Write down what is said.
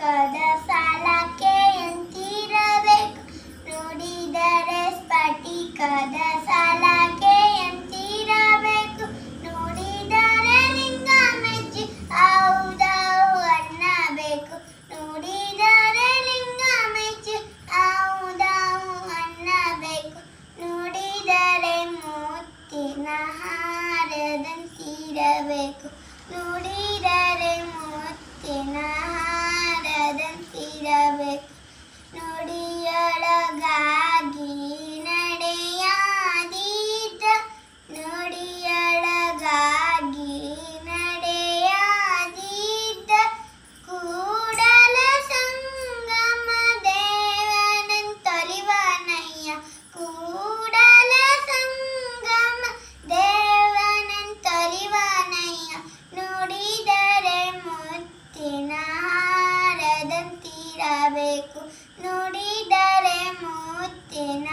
ಸ್ಫಟಿಕದ ಸಾಲಕ್ಕೆ ಎಂತಿರಬೇಕು ನೋಡಿದರೆ ಸ್ಫಟಿಕದ ಸಾಲಕ್ಕೆ ಎಂತಿರಬೇಕು ನೋಡಿದರೆ ಲಿಂಗ ಮೆಚ್ಚಿ ಹೌದೌ ಅನ್ನಬೇಕು ನೋಡಿದರೆ ಲಿಂಗ ಮೆಚ್ಚಿ ಹೌದೌ ಅನ್ನಬೇಕು ನೋಡಿದರೆ ಮುತ್ತಿನ ಹಾರದಂತಿರಬೇಕು ನೋಡಿದರೆ ಮುತ್ತಿನ ಹಾರದಂತಿರಬೇಕು ನುಡಿಯೊಳಗಾಗಿ ನಡೆಯಾದೀತ ನುಡಿಯೊಳಗಾಗಿ ನಡೆಯಾದೀತ ಕೂಡಲ ಸಂಗಮ ದೇವನಂತೊಲಿವನಯ್ಯ ಕೂಡಲ ಸಂಗಮ ದೇವನಂತೊಲಿವನಯ್ಯ ನೋಡಿದರೆ ಮುತ್ತಿನ ಹಾರದಂತಿರಬೇಕು ನುಡಿದರೆ ಮುತ್ತಿನ